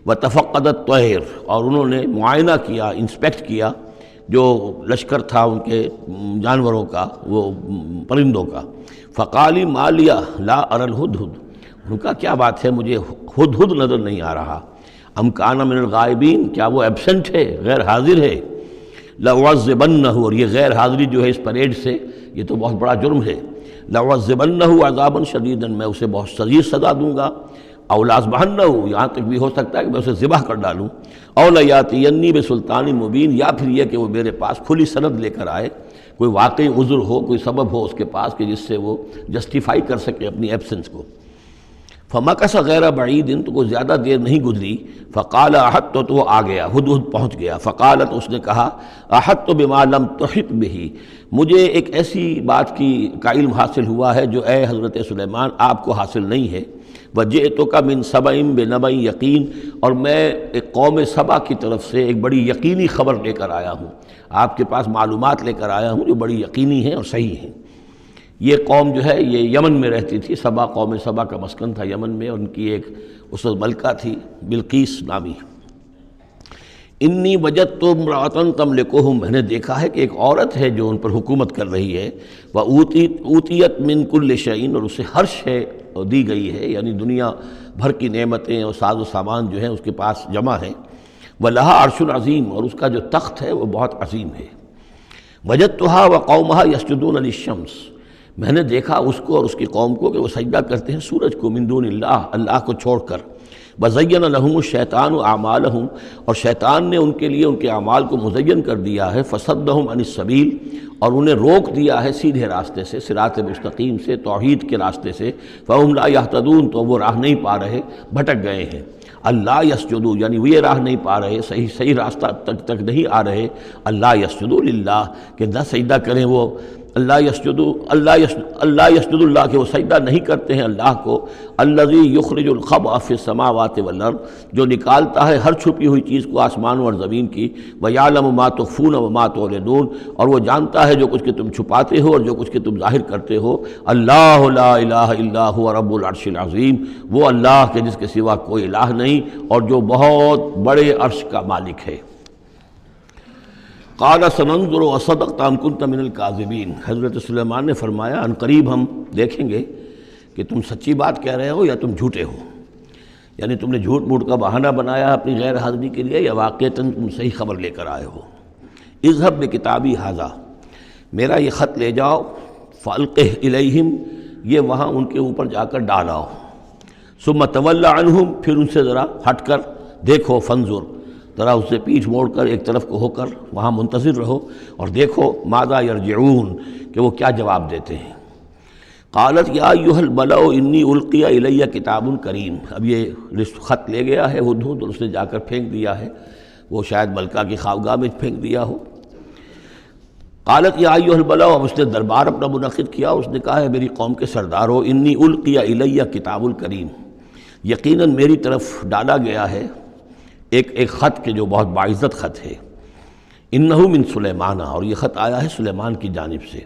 وتفقد الطیر، اور انہوں نے معائنہ کیا، انسپیکٹ کیا جو لشکر تھا ان کے جانوروں کا، وہ پرندوں کا. فقال ما لی لا اری الہدہد، ان کا کیا بات ہے مجھے ہدہد نظر نہیں آ رہا. ام کان من الغائبین، کیا وہ ایبسنٹ ہے، غیر حاضر ہے. لأعذبنہ، اور یہ غیر حاضری جو ہے اس پریڈ سے یہ تو بہت بڑا جرم ہے. لأعذبنہ عذابا شدیدا، میں اسے بہت شدید سزا دوں گا. او لأذبحنہ، یہاں تک بھی ہو سکتا ہے کہ میں اسے ذبح کر ڈالوں. او لیاتینی بسلطان مبین، یا پھر یہ کہ وہ میرے پاس کھلی سند لے کر آئے، کوئی واقعی عذر ہو، کوئی سبب ہو اس کے پاس کہ جس سے وہ جسٹیفائی کر سکے اپنی ایبسنس کو. فمکث غیر بعید، تو کوئی زیادہ دیر نہیں گزری. فقال احطت، تو وہ آ گیا، ہدہد پہنچ گیا. فقالت، اس نے کہا احطت بما لم تحط به، مجھے ایک ایسی بات کا علم حاصل ہوا ہے جو اے حضرت سلیمان آپ کو حاصل نہیں ہے. وجئتک من سبأ بنبأ یقین، اور میں ایک قوم سبا کی طرف سے ایک بڑی یقینی خبر لے کر آیا ہوں، آپ کے پاس معلومات لے کر آیا ہوں جو بڑی یقینی ہیں اور صحیح ہیں. یہ قوم جو ہے یہ یمن میں رہتی تھی، سبا، قوم سبا کا مسکن تھا یمن میں، ان کی ایک اس وقت ملکہ تھی بلقیس نامی. انی وجدت امرأۃ تملکہم، میں نے دیکھا ہے کہ ایک عورت ہے جو ان پر حکومت کر رہی ہے. وأوتیت من کل شیء، اور اسے ہر شے دی گئی ہے، یعنی دنیا بھر کی نعمتیں اور ساز و سامان جو ہیں اس کے پاس جمع ہیں. ولہا عرش عظیم، اور اس کا جو تخت ہے وہ بہت عظیم ہے. وجدتھا وقومھا یسجدون للشمس، میں نے دیکھا اس کو اور اس کی قوم کو کہ وہ سجدہ کرتے ہیں سورج کو، من دون اللہ، اللہ کو چھوڑ کر. وزین لہم الشیطان اعمالہم، اور شیطان نے ان کے لیے ان کے اعمال کو مزین کر دیا ہے. فصدہم عن السبیل، اور انہیں روک دیا ہے سیدھے راستے سے، صراط مستقیم سے، توحید کے راستے سے. فہم لا یہتدون، تو وہ راہ نہیں پا رہے، بھٹک گئے ہیں. اللہ یسجدو، یعنی وہ یہ راہ نہیں پا رہے، صحیح راستہ تک نہیں آ رہے. اللہ یسجدو للہ، کہ نہ سجدہ کریں وہ اللہ یسجدو، اللہ یسجد اللہ، کہ وہ سجدہ نہیں کرتے ہیں اللہ کو. الذی یخرج الخبء فی السماوات والارض، جو نکالتا ہے ہر چھپی ہوئی چیز کو آسمانوں اور زمین کی. ویعلم ما تخفون وما تعلنون، اور وہ جانتا ہے جو کچھ کہ تم چھپاتے ہو اور جو کچھ کہ تم ظاہر کرتے ہو. اللہ لا الہ الا هو رب العرش العظیم، وہ اللہ کے جس کے سوا کوئی الہ نہیں اور جو بہت بڑے عرش کا مالک ہے. قال سننظر اصدقت ام كنت من الكاذبین، حضرت سلیمان نے فرمایا ان قریب ہم دیکھیں گے کہ تم سچی بات کہہ رہے ہو یا تم جھوٹے ہو، یعنی تم نے جھوٹ موٹ کا بہانہ بنایا اپنی غیر حاضری کے لیے یا واقعتاً تم صحیح خبر لے کر آئے ہو. اذهب بکتابی ھذا، میرا یہ خط لے جاؤ. فالقہ الیہم، یہ وہاں ان کے اوپر جا کر ڈالاؤ. ثم تول عنہم، پھر ان سے ذرا ہٹ کر دیکھو. فانظر، ذرا اس سے پیٹھ موڑ کر ایک طرف کو ہو کر وہاں منتظر رہو اور دیکھو ماذا یرجعون، کہ وہ کیا جواب دیتے ہیں. قالت یا ایھا الملأ انی القی الی کتاب کریم، اب یہ خط لے گیا ہے ہدہد اور اس نے جا کر پھینک دیا ہے، وہ شاید ملکہ کی خوابگاہ میں پھینک دیا ہو. قالت یا ایھا الملأ، اب اس نے دربار اپنا منعقد کیا، اس نے کہا ہے میری قوم کے سردارو، انی القی الی کتاب الکریم، یقیناً میری طرف ڈالا گیا ہے ایک خط کے جو بہت باعزت خط ہے. انہ من سلیمان، اور یہ خط آیا ہے سلیمان کی جانب سے.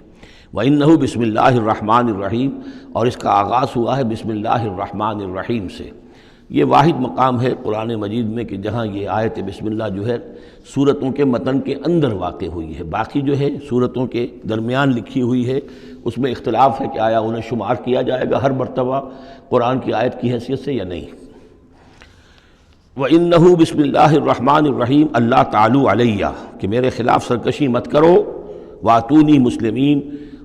وانہ بسم اللہ الرحمن الرحیم، اور اس کا آغاز ہوا ہے بسم اللہ الرحمن الرحیم سے. یہ واحد مقام ہے قرآن مجید میں کہ جہاں یہ آیت بسم اللہ جو ہے سورتوں کے متن کے اندر واقع ہوئی ہے. باقی جو ہے سورتوں کے درمیان لکھی ہوئی ہے، اس میں اختلاف ہے کہ آیا انہیں شمار کیا جائے گا ہر مرتبہ قرآن کی آیت کی حیثیت سے یا نہیں. وَإِنَّهُ بسم اللہ الرحمن الرحیم اللہ تعالی علیہ، کہ میرے خلاف سرکشی مت کرو. وَأْتُونِي مسلمین،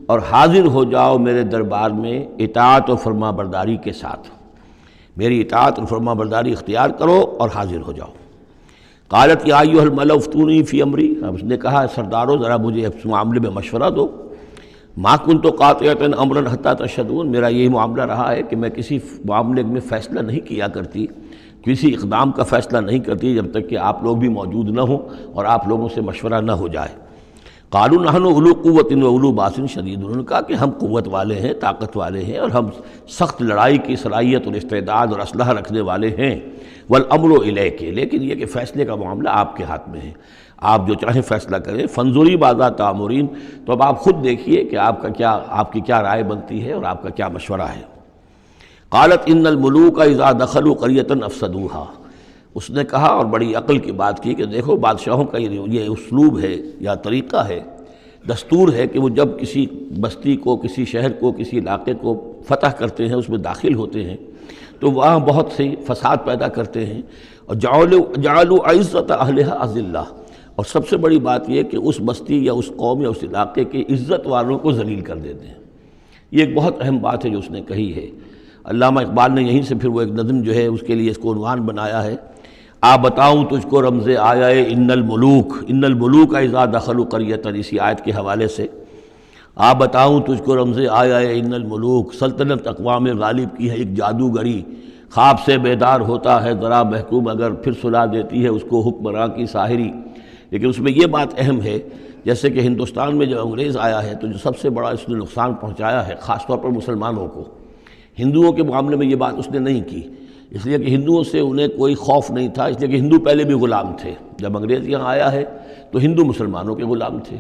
اور حاضر ہو جاؤ میرے دربار میں اطاعت و فرما برداری کے ساتھ، میری اطاعت اور فرما برداری اختیار کرو اور حاضر ہو جاؤ. قالت یا ایھا الملأ افتونی فی امری، اب اس نے کہا سردارو ذرا مجھے اس معاملے میں مشورہ دو. ما کنت قاطعۃ امرا حتی تشہدون، میرا یہی معاملہ رہا ہے کہ میں کسی معاملے میں فیصلہ نہیں کیا کرتی، کسی اقدام کا فیصلہ نہیں کرتی جب تک کہ آپ لوگ بھی موجود نہ ہوں اور آپ لوگوں سے مشورہ نہ ہو جائے. قالوا نحن اولو قوت و اولو باس شدید، انہوں نے کہا کہ ہم قوت والے ہیں، طاقت والے ہیں، اور ہم سخت لڑائی کی صلاحیت اور استعداد اور اسلحہ رکھنے والے ہیں. والامر الیک، لیکن یہ کہ فیصلے کا معاملہ آپ کے ہاتھ میں ہے، آپ جو چاہیں فیصلہ کریں. فانظری ماذا تأمرین، تو اب آپ خود دیکھیے کہ آپ کی کیا رائے بنتی ہے اور آپ کا کیا مشورہ ہے. قالت ان الملوک اذا دخلوا قریۃ افسدوها، اس نے کہا اور بڑی عقل کی بات کی کہ دیکھو بادشاہوں کا یہ اسلوب ہے یا طریقہ ہے، دستور ہے کہ وہ جب کسی بستی کو، کسی شہر کو، کسی علاقے کو فتح کرتے ہیں، اس میں داخل ہوتے ہیں تو وہاں بہت سی فساد پیدا کرتے ہیں، اور جعلوا عزت اہلھا اذلہ، اور سب سے بڑی بات یہ کہ اس بستی یا اس قوم یا اس علاقے کے عزت والوں کو ذلیل کر دیتے ہیں۔ یہ ایک بہت اہم بات ہے جو اس نے کہی ہے۔ علامہ اقبال نے یہیں سے پھر وہ ایک نظم جو ہے اس کے لیے اس کو عنوان بنایا ہے، آ بتاؤں تجھ کو رمز آیا ان الملوک اذا دخلوا قریۃ، اسی آیت کے حوالے سے آ بتاؤں تجھ کو رمز آیا ان الملوک، سلطنت اقوام غالب کی ہے ایک جادوگری، خواب سے بیدار ہوتا ہے ذرا محکوم اگر پھر سلا دیتی ہے اس کو حکمراں کی ساحری۔ لیکن اس میں یہ بات اہم ہے، جیسے کہ ہندوستان میں جب انگریز آیا ہے تو جو سب سے بڑا اس نے نقصان پہنچایا ہے خاص طور پر مسلمانوں کو، ہندوؤں کے معاملے میں یہ بات اس نے نہیں کی، اس لیے کہ ہندوؤں سے انہیں کوئی خوف نہیں تھا، اس لیے کہ ہندو پہلے بھی غلام تھے۔ جب انگریز یہاں آیا ہے تو ہندو مسلمانوں کے غلام تھے،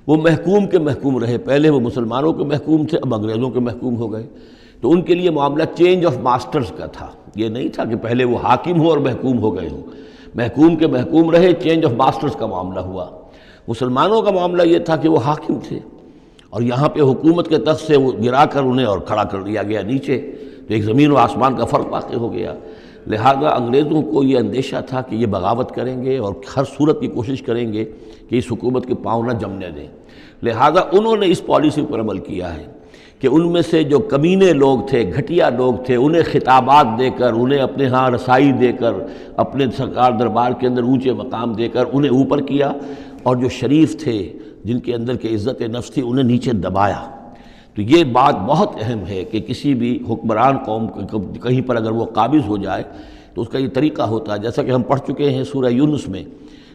وہ محکوم کے محکوم رہے، پہلے وہ مسلمانوں کے محکوم تھے، اب انگریزوں کے محکوم ہو گئے، تو ان کے لیے معاملہ چینج آف ماسٹرز کا تھا، یہ نہیں تھا کہ پہلے وہ حاکم ہو اور محکوم ہو گئے ہوں، محکوم کے محکوم رہے، چینج آف ماسٹرز کا معاملہ ہوا۔ مسلمانوں کا معاملہ یہ تھا کہ وہ حاکم تھے اور یہاں پہ حکومت کے تخت سے وہ گرا کر انہیں اور کھڑا کر دیا گیا نیچے، تو ایک زمین و آسمان کا فرق واقع ہو گیا۔ لہذا انگریزوں کو یہ اندیشہ تھا کہ یہ بغاوت کریں گے اور ہر صورت کی کوشش کریں گے کہ اس حکومت کے پاؤں نہ جمنے دیں، لہذا انہوں نے اس پالیسی پر عمل کیا ہے کہ ان میں سے جو کمینے لوگ تھے، گھٹیا لوگ تھے، انہیں خطابات دے کر، انہیں اپنے ہاں رسائی دے کر، اپنے سرکار دربار کے اندر اونچے مقام دے کر انہیں اوپر کیا، اور جو شریف تھے جن کے اندر کے عزت نفس تھی انہیں نیچے دبایا۔ تو یہ بات بہت اہم ہے کہ کسی بھی حکمران قوم کہیں پر اگر وہ قابض ہو جائے تو اس کا یہ طریقہ ہوتا ہے، جیسا کہ ہم پڑھ چکے ہیں سورہ یونس میں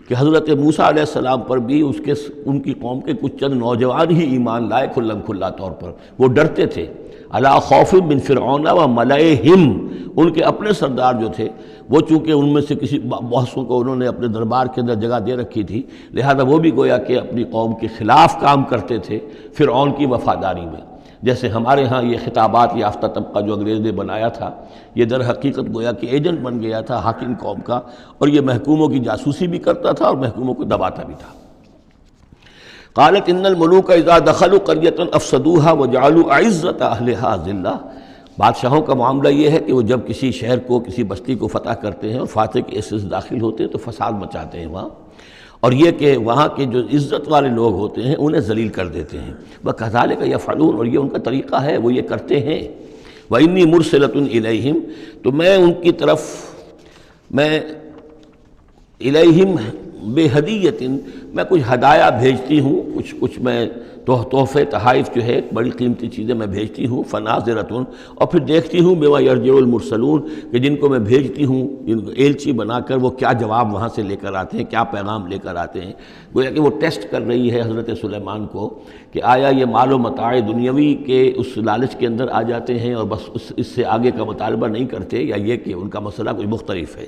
کہ حضرت موسیٰ علیہ السلام پر بھی ان کی قوم کے کچھ چند نوجوان ہی ایمان لائے کھلم کھلا طور پر، وہ ڈرتے تھے، الا خوف من فرعون و ملئہم، ان کے اپنے سردار جو تھے وہ چونکہ ان میں سے کسی بحثوں کو انہوں نے اپنے دربار کے اندر جگہ دے رکھی تھی، لہذا وہ بھی گویا کہ اپنی قوم کے خلاف کام کرتے تھے فرعون کی وفاداری میں۔ جیسے ہمارے ہاں یہ خطابات یافتہ طبقہ جو انگریز نے بنایا تھا، یہ در حقیقت گویا کہ ایجنٹ بن گیا تھا حاکم قوم کا، اور یہ محکوموں کی جاسوسی بھی کرتا تھا اور محکوموں کو دباتا بھی تھا۔ قالت ان الملوک اذا دخلوا قریۃ افسدوها وجعلوا اعزۃ اہلھا اذلہ، بادشاہوں کا معاملہ یہ ہے کہ وہ جب کسی شہر کو، کسی بستی کو فتح کرتے ہیں اور فاتح کے حصے سے داخل ہوتے ہیں تو فساد مچاتے ہیں وہاں، اور یہ کہ وہاں کے جو عزت والے لوگ ہوتے ہیں انہیں ذلیل کر دیتے ہیں۔ وَكَذَلِكَ يَفْعَلُونَ، اور یہ ان کا طریقہ ہے، وہ یہ کرتے ہیں۔ وَإِنِّي مُرْسِلَةٌ إِلَيْهِمْ، تو میں ان کی طرف، میں الیہم بہدیۃ، میں کچھ ہدایہ بھیجتی ہوں، کچھ میں تحفے تحائف جو ہے بڑی قیمتی چیزیں میں بھیجتی ہوں، فناظرۃ، اور پھر دیکھتی ہوں بما یرجع المرسلون، کہ جن کو میں بھیجتی ہوں ایلچی بنا کر وہ کیا جواب وہاں سے لے کر آتے ہیں، کیا پیغام لے کر آتے ہیں۔ گویا کہ وہ ٹیسٹ کر رہی ہے حضرت سلیمان کو کہ آیا یہ مال و متاع دنیاوی کے اس لالچ کے اندر آ جاتے ہیں اور بس اس سے آگے کا مطالبہ نہیں کرتے، یا یہ کہ ان کا مسئلہ کوئی مختلف ہے۔